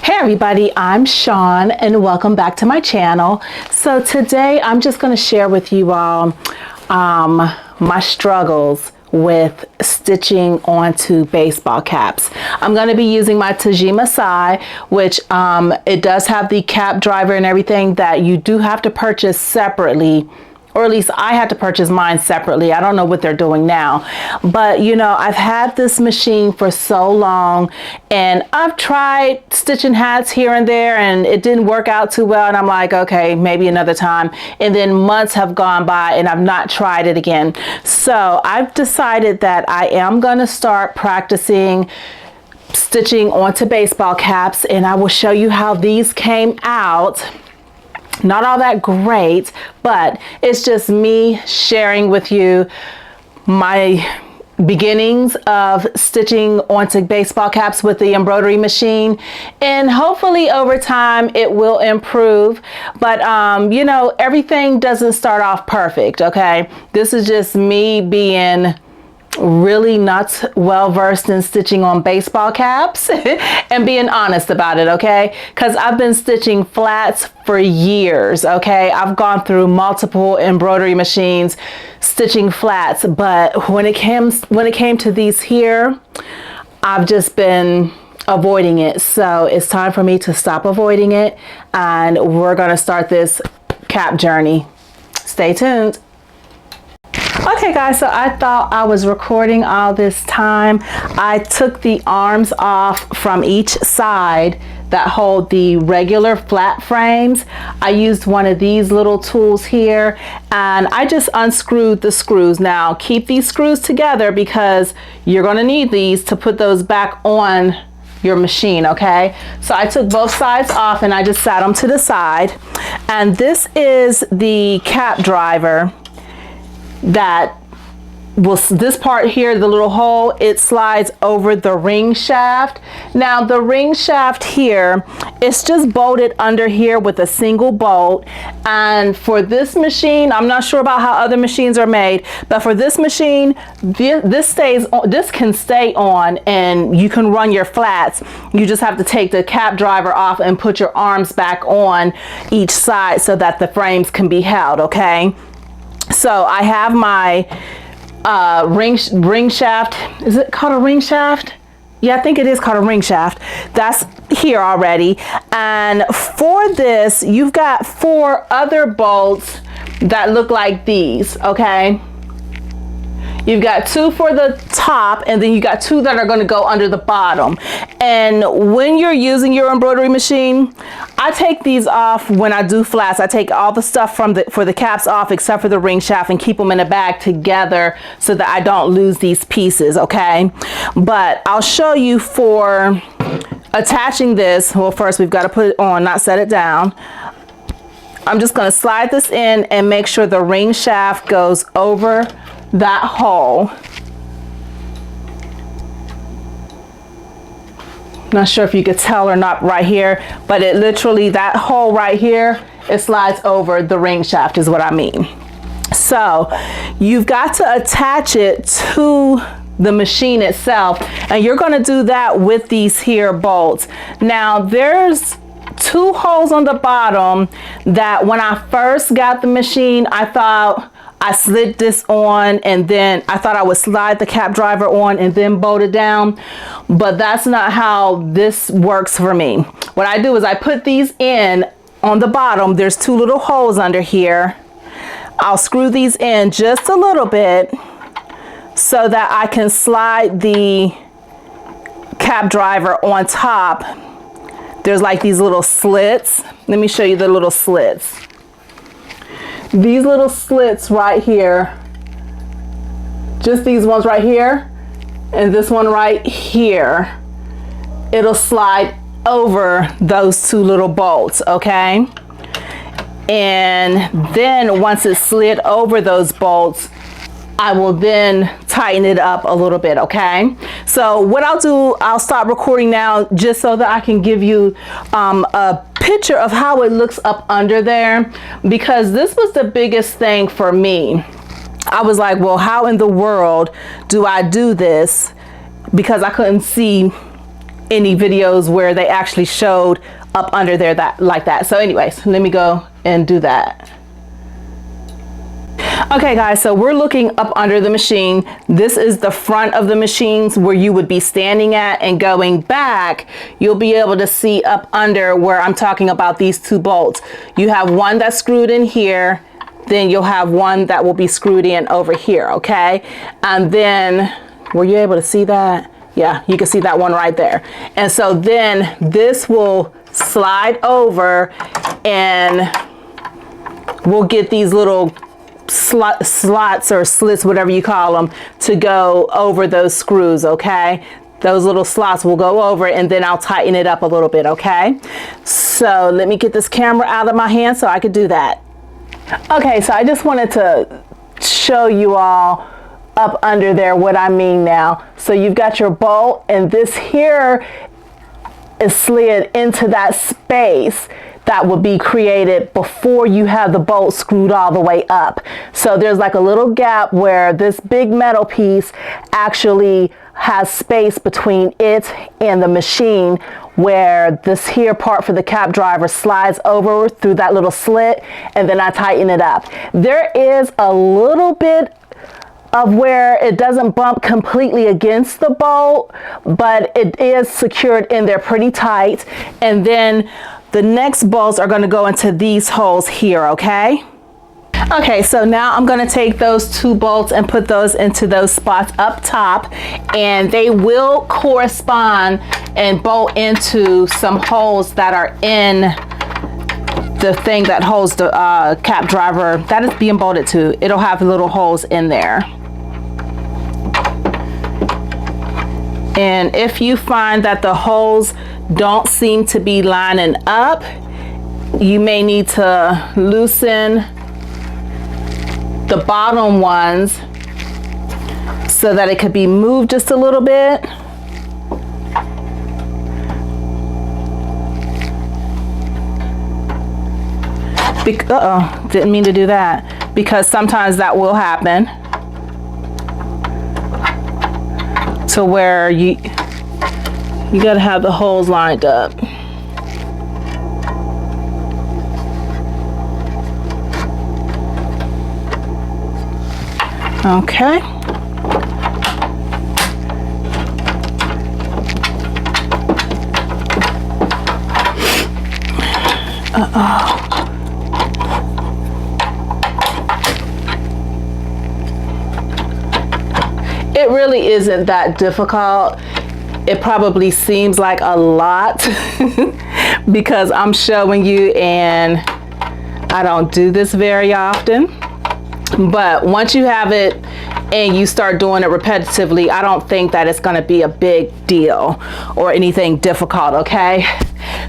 Hey everybody, I'm Sean and welcome back to my channel. So today I'm just going to share with you all my struggles with stitching onto baseball caps. I'm going to be using my Tajima Sai, which it does have the cap driver and everything that you do have to purchase separately. Or at least I had to purchase mine separately. I don't know what they're doing now. But you know, I've had this machine for so long and I've tried stitching hats here and there and it didn't work out too well. And I'm like, okay, maybe another time. And then months have gone by and I've not tried it again. So I've decided that I am going to start practicing stitching onto baseball caps, and I will show you how these came out. Not all that great, but it's just me sharing with you my beginnings of stitching onto baseball caps with the embroidery machine, and hopefully over time it will improve. But you know, everything doesn't start off perfect, okay? This is just me being really not well versed in stitching on baseball caps and being honest about it, okay? Because I've been stitching flats for years, okay? I've gone through multiple embroidery machines stitching flats, but when it came to these here, I've just been avoiding it. So it's time for me to stop avoiding it, and we're gonna start this cap journey. Stay tuned. Okay guys, so I thought I was recording all this time. I took the arms off from each side that hold the regular flat frames. I used one of these little tools here and I just unscrewed the screws. Now keep these screws together because you're gonna need these to put those back on your machine, okay? So I took both sides off and I just sat them to the side. And this is the cap driver that will, this part here, the little hole, it slides over the ring shaft. Now the ring shaft here, it's just bolted under here with a single bolt. And for this machine, I'm not sure about how other machines are made, but for this machine, this can stay on and you can run your flats. You just have to take the cap driver off and put your arms back on each side so that the frames can be held, okay? So I have my ring shaft. Is it called a ring shaft? Yeah, I think it is called a ring shaft. That's here already. And for this, you've got 4 other bolts that look like these, okay? You've got 2 for the top, and then you got 2 that are going to go under the bottom. And when you're using your embroidery machine, I take these off when I do flats. I take all the stuff for the caps off except for the ring shaft and keep them in a bag together so that I don't lose these pieces, okay? But I'll show you for attaching this. Well, first we've got to put it on, not set it down. I'm just going to slide this in and make sure the ring shaft goes over that hole. Not sure if you could tell or not right here, but it literally, that hole right here, it slides over the ring shaft is what I mean. So you've got to attach it to the machine itself, and you're going to do that with these here bolts. Now there's 2 holes on the bottom that when I first got the machine, I thought I slid this on and then I thought I would slide the cap driver on and then bolt it down, but that's not how this works for me. What I do is I put these in on the bottom. There's 2 little holes under here. I'll screw these in just a little bit so that I can slide the cap driver on top. There's like these little slits. Let me show you the little slits. These little slits right here, just these ones right here, and this one right here, it'll slide over those 2 little bolts, okay? And then once it's slid over those bolts, I will then tighten it up a little bit, okay? So what I'll do, I'll stop recording now just so that I can give you a picture of how it looks up under there, because this was the biggest thing for me. I was like, well, how in the world do I do this? Because I couldn't see any videos where they actually showed up under there like that. So anyways, let me go and do that. Okay guys, so we're looking up under the machine. This is the front of the machines where you would be standing at, and going back, you'll be able to see up under where I'm talking about these two bolts. You have one that's screwed in here, then you'll have one that will be screwed in over here, okay? And then, were you able to see that? Yeah, you can see that one right there. And so then this will slide over, and we'll get these little slots or slits, whatever you call them, to go over those screws, okay? Those little slots will go over, and then I'll tighten it up a little bit, okay? So let me get this camera out of my hand so I could do that. Okay, so I just wanted to show you all up under there what I mean now. So you've got your bolt, and this here is slid into that space that will be created before you have the bolt screwed all the way up. So there's like a little gap where this big metal piece actually has space between it and the machine, where this here part for the cap driver slides over through that little slit, and then I tighten it up. There is a little bit of where it doesn't bump completely against the bolt, but it is secured in there pretty tight. And then the next bolts are going to go into these holes here, okay? Okay, so now I'm going to take those two bolts and put those into those spots up top, and they will correspond and bolt into some holes that are in the thing that holds the cap driver that is being bolted to. It'll have little holes in there. And if you find that the holes don't seem to be lining up, you may need to loosen the bottom ones so that it could be moved just a little bit. Uh-oh, didn't mean to do that, because sometimes that will happen, to where you gotta have the holes lined up. Okay. Uh-oh. It really isn't that difficult. It probably seems like a lot because I'm showing you and I don't do this very often. But once you have it and you start doing it repetitively, I don't think that it's going to be a big deal or anything difficult, okay?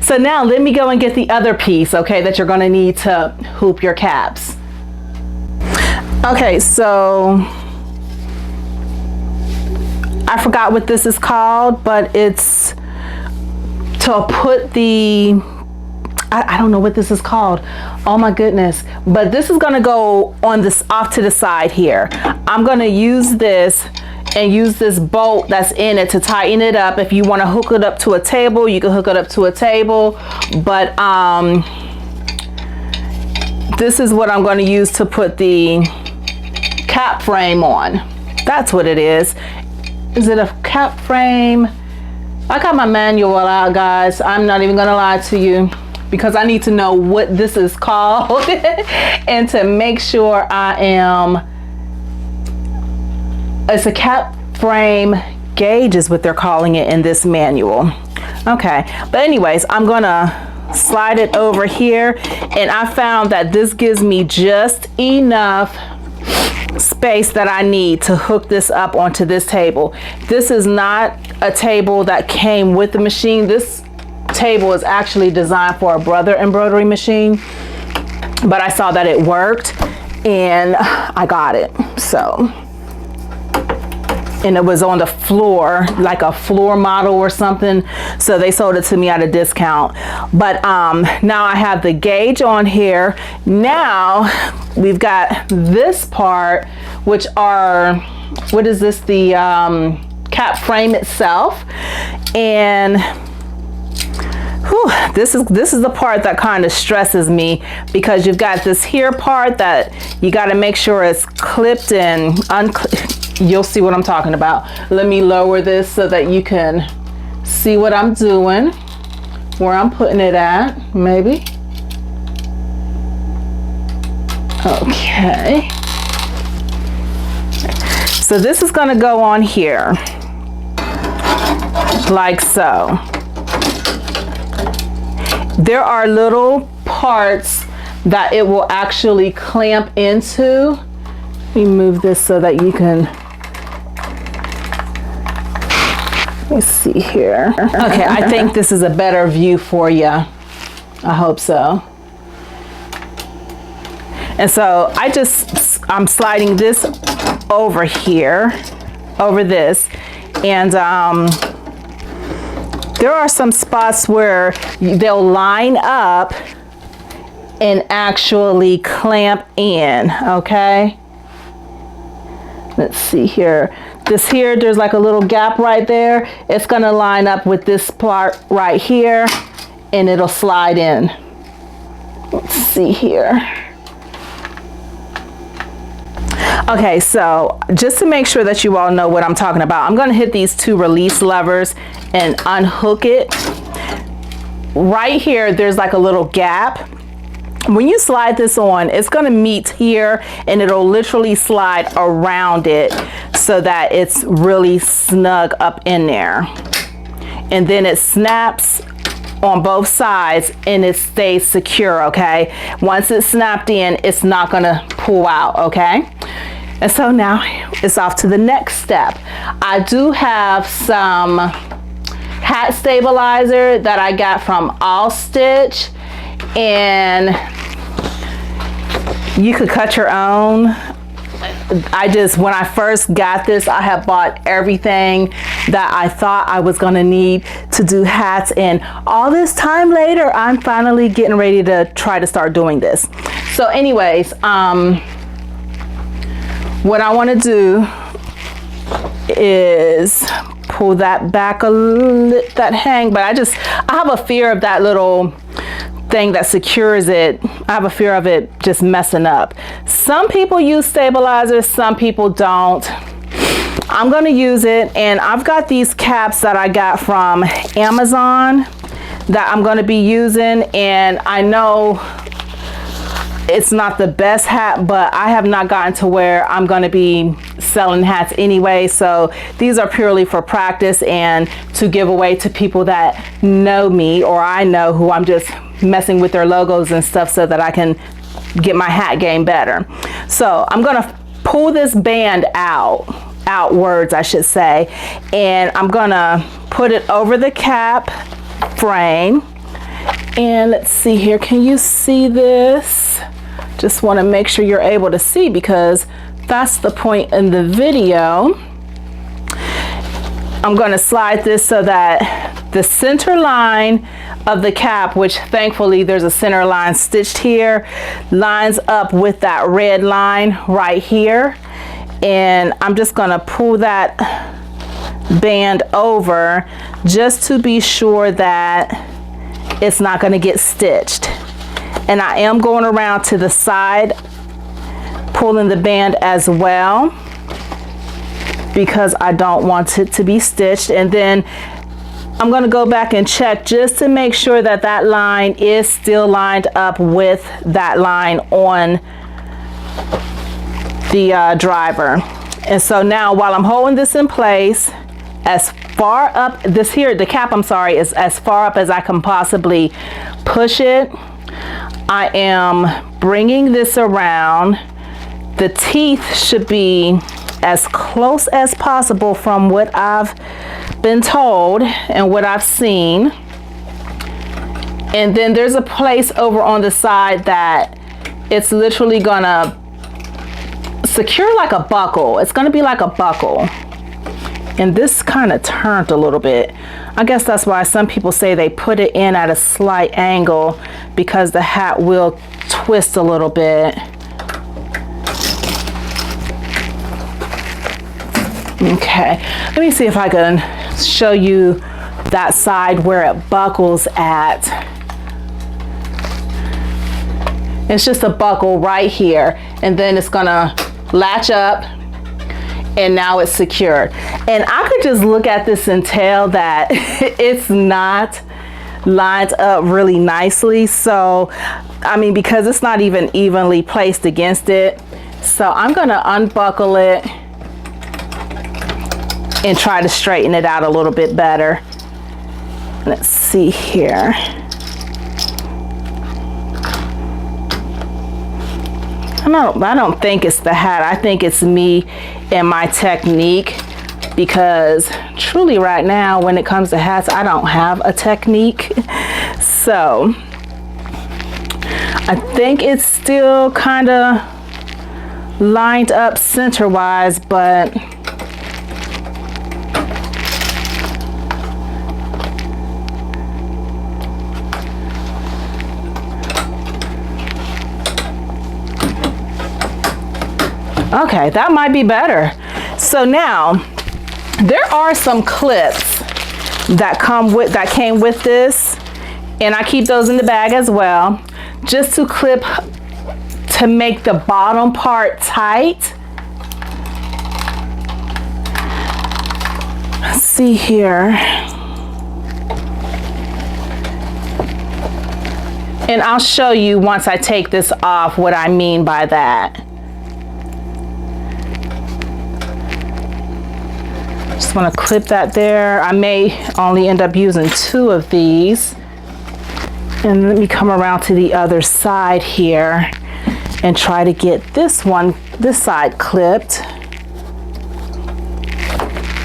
So now let me go and get the other piece, okay, that you're going to need to hoop your caps. Okay, so I forgot what this is called, but it's to put the, I don't know what this is called. Oh my goodness. But this is gonna go on this off to the side here. I'm gonna use this and use this bolt that's in it to tighten it up. If you wanna hook it up to a table, you can hook it up to a table. But this is what I'm gonna use to put the cap frame on. That's what it is. Is it a cap frame? I got my manual out, guys. I'm not even gonna lie to you, because I need to know what this is called and to make sure I am, it's a cap frame gauge is what they're calling it in this manual. Okay, but anyways, I'm gonna slide it over here, and I found that this gives me just enough space that I need to hook this up onto this table. This is not a table that came with the machine. This table is actually designed for a brother embroidery machine, but I saw that it worked and I got it. So, and it was on the floor, like a floor model or something, so they sold it to me at a discount. But now I have the gauge on here. Now we've got this part, which are, what is this, the cap frame itself. And whew, this is the part that kind of stresses me, because you've got this here part that you got to make sure it's clipped and you'll see what I'm talking about. Let me lower this so that you can see what I'm doing, where I'm putting it at, maybe. Okay. So this is going to go on here, like so. There are little parts that it will actually clamp into. Let me move this so that you can, let me see here. Okay, I think this is a better view for you. I hope so. And so I'm sliding this over here, over this, and there are some spots where they'll line up and actually clamp in, okay? Let's see here. This here, there's like a little gap right there. It's gonna line up with this part right here, and it'll slide in. Let's see here. Okay, so just to make sure that you all know what I'm talking about, I'm going to hit these two release levers and unhook it. Right here, there's like a little gap. When you slide this on, it's going to meet here, and it'll literally slide around it so that it's really snug up in there. And then it snaps on both sides and it stays secure, okay? Once it's snapped in, it's not going to pull out, okay? And so now it's off to the next step. I do have some hat stabilizer that I got from All Stitch, and you could cut your own. When I first got this, I had bought everything that I thought I was gonna need to do hats, and all this time later, I'm finally getting ready to try to start doing this. So anyways, what I want to do is pull that back a little, that hang, but I have a fear of that little thing that secures it. I have a fear of it just messing up. Some people use stabilizers, some people don't. I'm going to use it, and I've got these caps that I got from Amazon that I'm going to be using, and I know it's not the best hat, but I have not gotten to where I'm going to be selling hats anyway. So these are purely for practice and to give away to people that know me, or I know, who I'm just messing with their logos and stuff so that I can get my hat game better. So I'm going to pull this band outwards, I should say, and I'm going to put it over the cap frame. And let's see here, can you see this? Just want to make sure you're able to see, because that's the point in the video. I'm going to slide this so that the center line of the cap, which thankfully there's a center line stitched here, lines up with that red line right here. And I'm just going to pull that band over just to be sure that it's not going to get stitched. And I am going around to the side, pulling the band as well, because I don't want it to be stitched. And then I'm going to go back and check just to make sure that that line is still lined up with that line on the driver. And so now, while I'm holding this in place, as far up, this here, the cap, I'm sorry, is as far up as I can possibly push it. I am bringing this around. The teeth should be as close as possible from what I've been told and what I've seen. And then there's a place over on the side that it's literally gonna secure like a buckle. It's gonna be like a buckle. And this kind of turned a little bit. I guess that's why some people say they put it in at a slight angle, because the hat will twist a little bit. Okay, let me see if I can show you that side where it buckles at. It's just a buckle right here, and then it's gonna latch up, and now it's secured. And I could just look at this and tell that it's not lined up really nicely. So, I mean, because it's not even evenly placed against it. So I'm gonna unbuckle it and try to straighten it out a little bit better. Let's see here. I don't think it's the hat. I think it's me and my technique, because truly right now when it comes to hats, I don't have a technique. So I think it's still kind of lined up center wise, but okay, that might be better. So now there are some clips that came with this, and I keep those in the bag as well, just to clip to make the bottom part tight. Let's see here. And I'll show you once I take this off what I mean by that. Just want to clip that there. I may only end up using 2 of these. And let me come around to the other side here and try to get this side clipped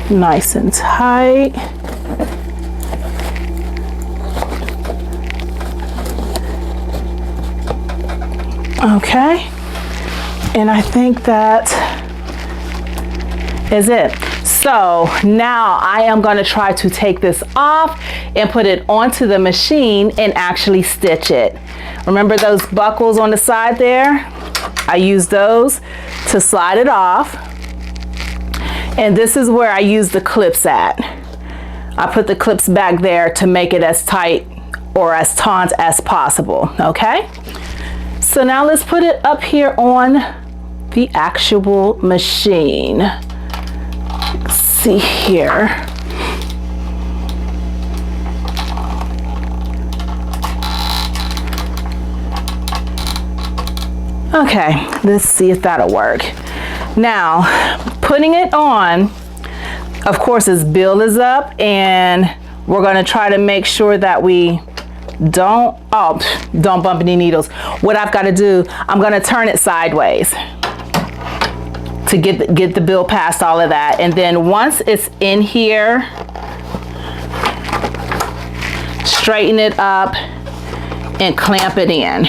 nice and tight. Okay, and I think that is it. So now I am going to try to take this off and put it onto the machine and actually stitch it. Remember those buckles on the side there? I use those to slide it off. And this is where I use the clips at. I put the clips back there to make it as tight or as taut as possible, okay? So now let's put it up here on the actual machine. Let's see here. Okay, let's see if that'll work. Now, putting it on, of course, its bill is up, and we're gonna try to make sure that we don't bump any needles. What I've got to do, I'm gonna turn it sideways to get the bill past all of that. And then once it's in here, straighten it up and clamp it in.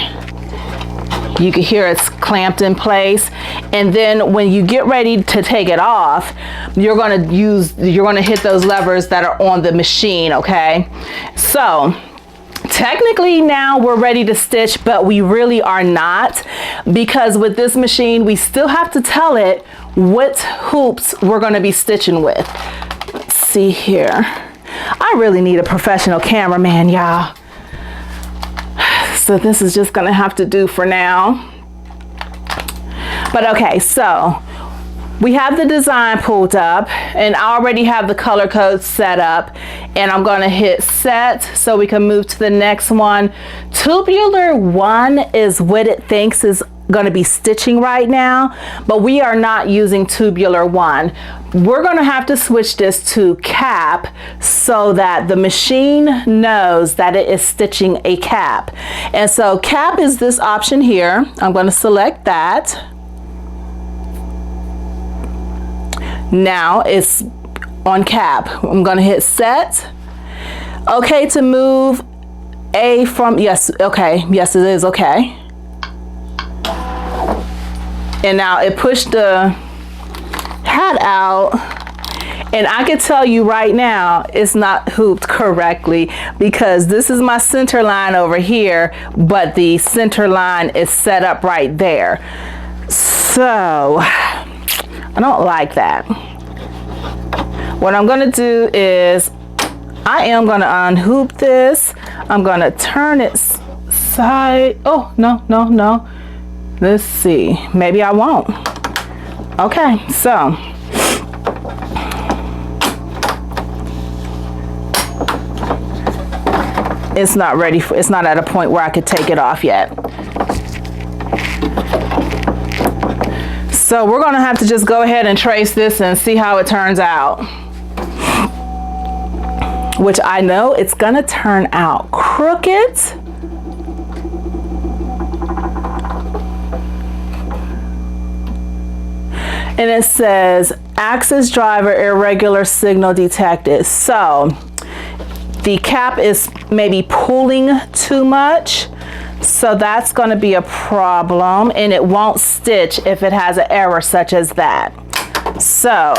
You can hear it's clamped in place. And then when you get ready to take it off, you're gonna hit those levers that are on the machine, okay? So technically now we're ready to stitch, but we really are not, because with this machine, we still have to tell it what hoops we're gonna be stitching with. Let's see here. I really need a professional cameraman, y'all. So this is just gonna have to do for now. But okay, so we have the design pulled up, and I already have the color code set up, and I'm gonna hit set so we can move to the next one. Tubular 1 is what it thinks is gonna be stitching right now, but we are not using tubular 1. We're gonna have to switch this to cap so that the machine knows that it is stitching a cap. And so cap is this option here. I'm gonna select that. Now it's on cap. I'm gonna hit set. Okay to move A from, yes, okay, yes it is, okay. And now it pushed the hat out, and I can tell you right now it's not hooped correctly, because this is my center line over here, but the center line is set up right there. So I don't like that. What I'm gonna do is I am gonna unhoop this. I'm gonna turn it side. Oh, no. Let's see, maybe I won't. Okay, so it's not ready for, it's not at a point where I could take it off yet. So we're gonna have to just go ahead and trace this and see how it turns out. Which I know it's gonna turn out crooked. And it says axis driver irregular signal detected. So the cap is maybe pulling too much. So that's going to be a problem, and it won't stitch if it has an error such as that. So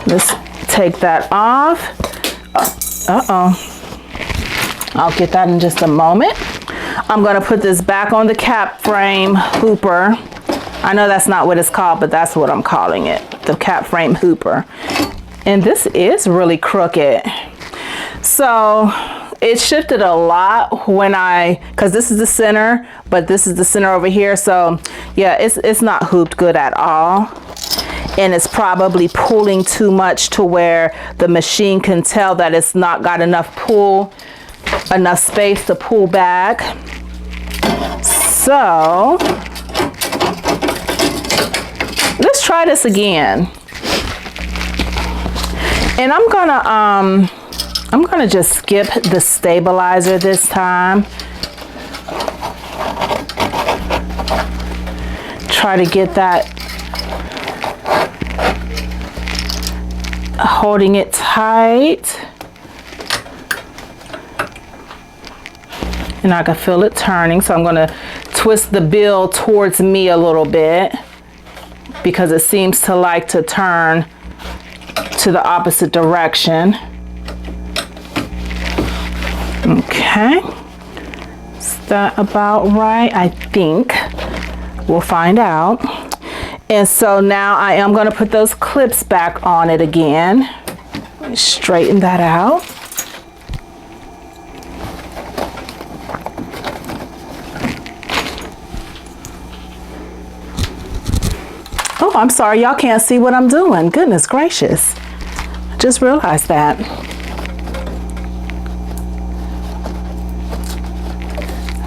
let's take that off. I'll get that in just a moment. I'm going to put this back on the cap frame hooper. I know that's not what it's called, but that's what I'm calling it, the cap frame hooper. And this is really crooked. So it shifted a lot when because this is the center, but this is the center over here. So yeah, it's not hooped good at all. And it's probably pulling too much to where the machine can tell that it's not got enough space to pull back. So let's try this again. And I'm gonna just skip the stabilizer this time. Try to get that holding it tight. And I can feel it turning, so I'm gonna twist the bill towards me a little bit because it seems to like to turn to the opposite direction. Okay, is that about right? I think. We'll find out. And so now I am going to put those clips back on it again. Straighten that out. Oh, I'm sorry, y'all can't see what I'm doing. Goodness gracious. I just realized that.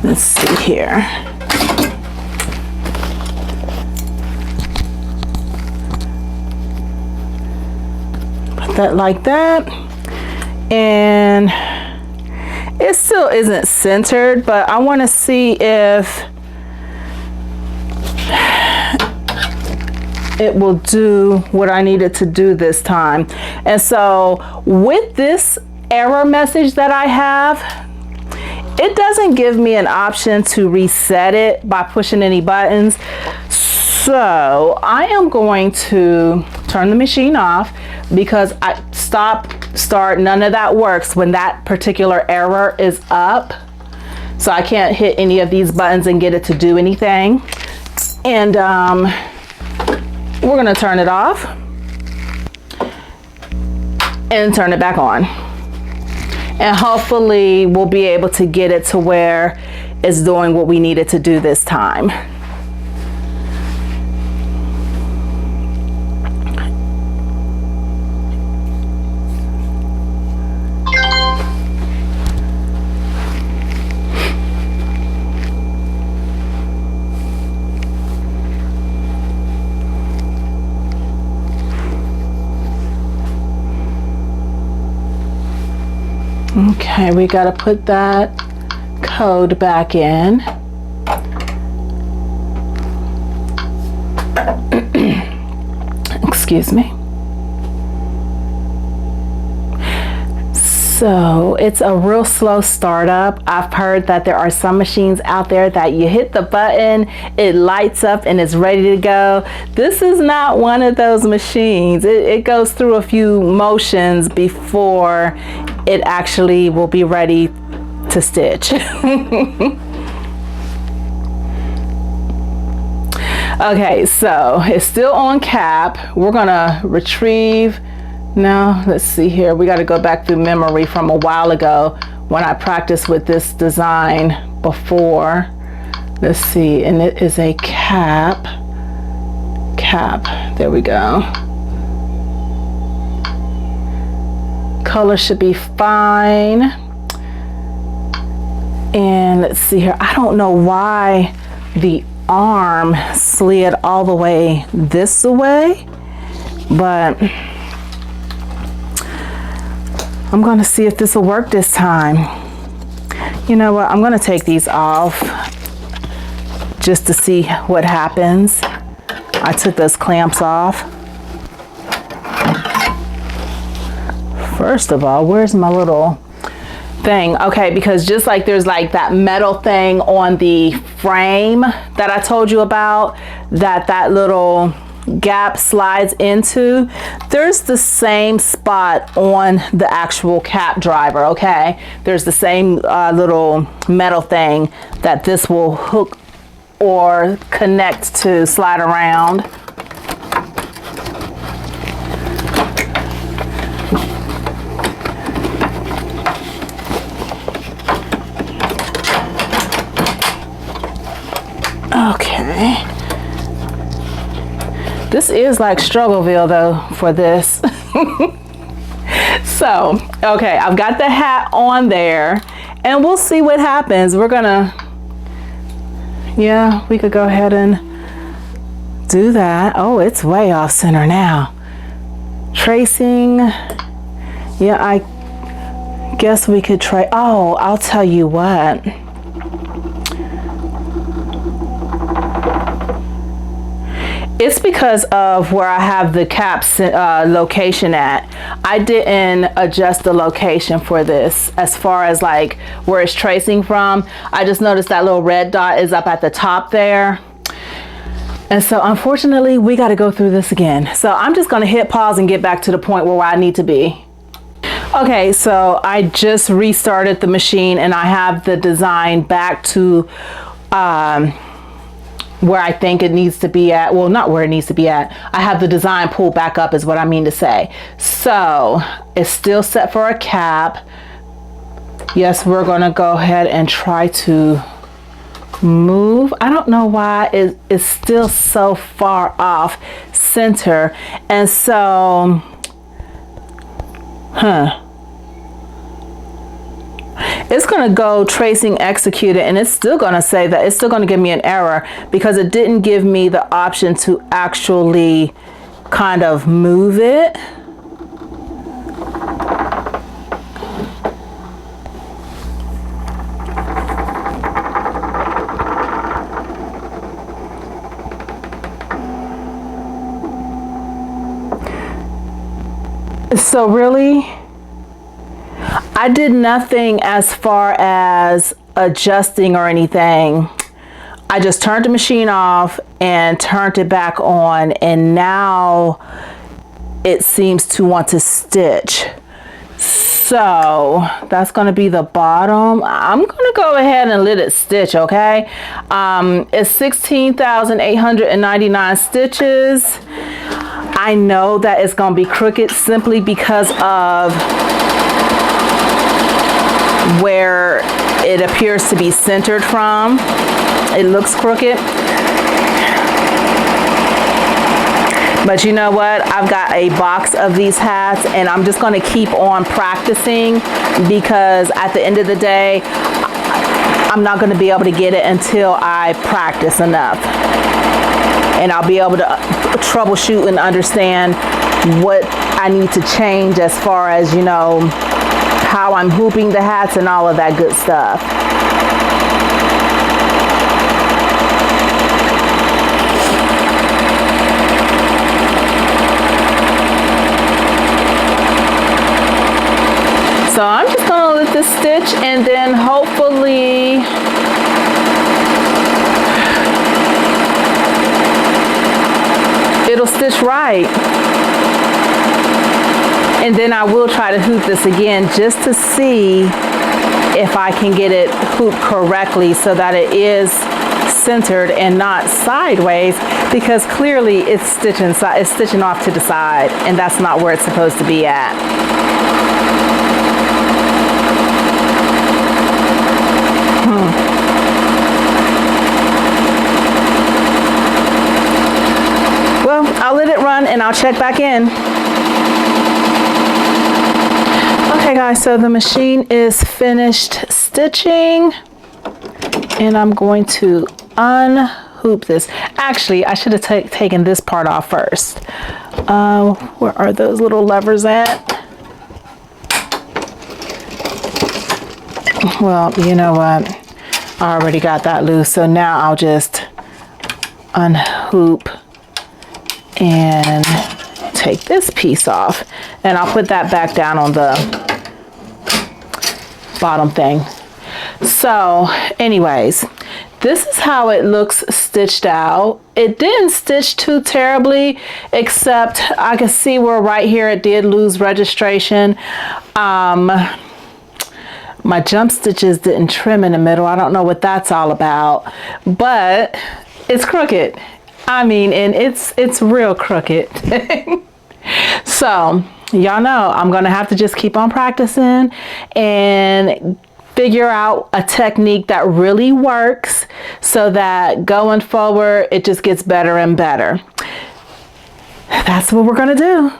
Let's see here. Put that like that. And it still isn't centered, but I want to see if it will do what I needed to do this time. And so with this error message that I have, it doesn't give me an option to reset it by pushing any buttons. So I am going to turn the machine off because stop, start, none of that works when that particular error is up. So I can't hit any of these buttons and get it to do anything. And we're gonna turn it off and turn it back on. And hopefully we'll be able to get it to where it's doing what we needed to do this time. Okay, we got to put that code back in. Excuse me. So it's a real slow startup. I've heard that there are some machines out there that you hit the button, it lights up and it's ready to go. This is not one of those machines. It goes through a few motions before it actually will be ready to stitch. Okay, so it's still on cap. We're gonna retrieve. Now, let's see here. We got to go back through memory from a while ago when I practiced with this design before. Let's see, and it is a cap. There we go. Color should be fine. And let's see here. I don't know why the arm slid all the way this way, but I'm going to see if this will work this time. You know what? I'm going to take these off just to see what happens. I took those clamps off. First of all, where's my little thing? Okay, because just like there's like that metal thing on the frame that I told you about, that little gap slides into, there's the same spot on the actual cap driver. Okay, there's the same little metal thing that this will hook or connect to slide around. Okay. This is like Struggleville though for this. So, okay, I've got the hat on there and we'll see what happens. We're gonna, yeah, we could go ahead and do that. Oh, it's way off center now. Tracing, yeah, I guess we could try. Oh, I'll tell you what. It's because of where I have the cap's location at. I didn't adjust the location for this as far as like where it's tracing from. I just noticed that little red dot is up at the top there. And so unfortunately, we got to go through this again. So I'm just going to hit pause and get back to the point where I need to be. Okay, so I just restarted the machine and I have the design back to where I think it needs to be at. Well, not where it needs to be at. I have the design pulled back up is what I mean to say. So it's still set for a cap. Yes, we're going to go ahead and try to move. I don't know why it's still so far off center. And so, it's going to go tracing executed and it's still going to say that it's still going to give me an error because it didn't give me the option to actually kind of move it. So really, I did nothing as far as adjusting or anything. I just turned the machine off and turned it back on, and now it seems to want to stitch. So that's going to be the bottom. I'm going to go ahead and let it stitch, okay? It's 16,899 stitches. I know that it's going to be crooked simply because of where it appears to be centered from. It looks crooked. But you know what? I've got a box of these hats and I'm just going to keep on practicing because at the end of the day, I'm not going to be able to get it until I practice enough. And I'll be able to troubleshoot and understand what I need to change as far as, you know, how I'm hooping the hats and all of that good stuff. So I'm just gonna let this stitch and then hopefully it'll stitch right. And then I will try to hoop this again just to see if I can get it hooped correctly so that it is centered and not sideways, because clearly it's stitching off to the side, and that's not where it's supposed to be at. Well, I'll let it run and I'll check back in. Okay guys, so the machine is finished stitching, and I'm going to unhoop this. Actually, I should have taken this part off first. Where are those little levers at? Well, you know what? I already got that loose, so now I'll just unhoop and take this piece off, and I'll put that back down on the bottom thing. So anyways, this is how it looks stitched out. It didn't stitch too terribly, except I can see where right here it did lose registration. My jump stitches didn't trim in the middle. I don't know what that's all about, but it's crooked. I mean, and it's real crooked. So y'all know I'm gonna have to just keep on practicing and figure out a technique that really works, so that going forward it just gets better and better. That's what we're gonna do.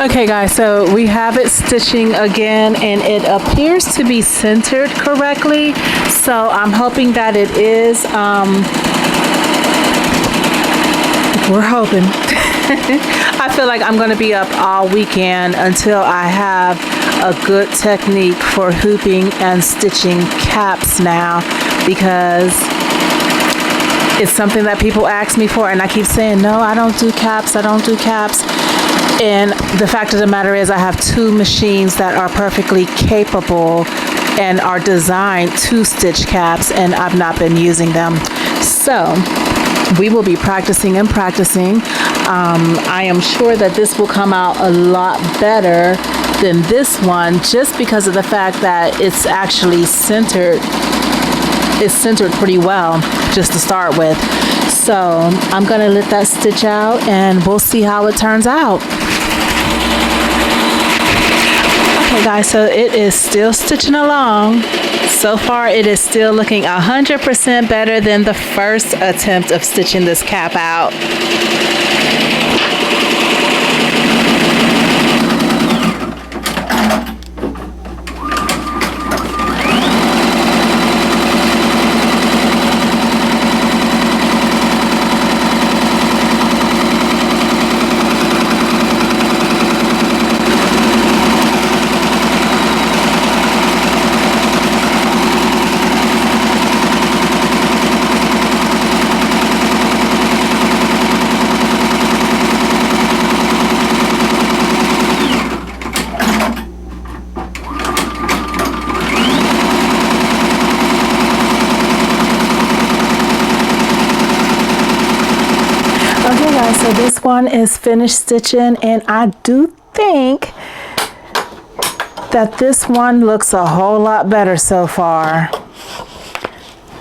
Okay guys, so we have it stitching again, and it appears to be centered correctly, so I'm hoping that it is. We're hoping. I feel like I'm going to be up all weekend until I have a good technique for hooping and stitching caps now, because it's something that people ask me for, and I keep saying, no, I don't do caps, I don't do caps. And the fact of the matter is I have two machines that are perfectly capable and are designed to stitch caps, and I've not been using them. So we will be practicing and practicing. I am sure that this will come out a lot better than this one, just because of the fact that it's actually centered. It's centered pretty well just to start with. So I'm gonna let that stitch out and we'll see how it turns out. Okay guys, so it is still stitching along. So far it is still looking 100% better than the first attempt of stitching this cap out. Okay guys, so this one is finished stitching, and I do think that this one looks a whole lot better so far.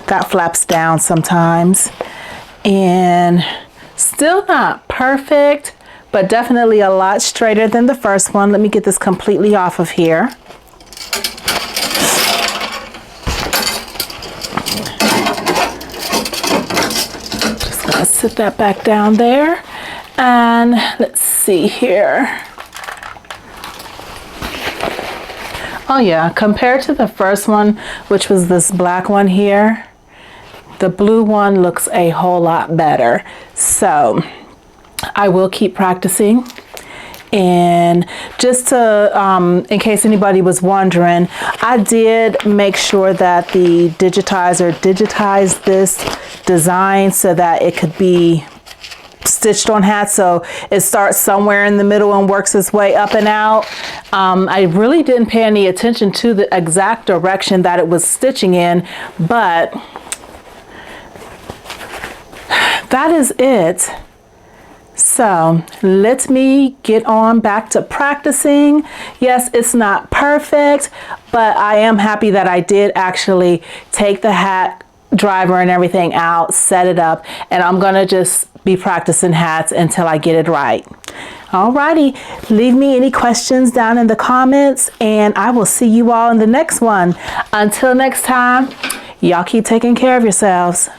That flaps down sometimes, and still not perfect, but definitely a lot straighter than the first one. Let me get this completely off of here. Sit that back down there, and let's see here. Oh yeah, compared to the first one, which was this black one here, the blue one looks a whole lot better. So I will keep practicing. And just to, in case anybody was wondering, I did make sure that the digitizer digitized this design so that it could be stitched on hats, so it starts somewhere in the middle and works its way up and out. I really didn't pay any attention to the exact direction that it was stitching in, but that is it. So let me get on back to practicing. Yes, it's not perfect, but I am happy that I did actually take the hat driver and everything out, set it up, and I'm gonna just be practicing hats until I get it right. Alrighty, leave me any questions down in the comments, and I will see you all in the next one. Until next time, y'all keep taking care of yourselves.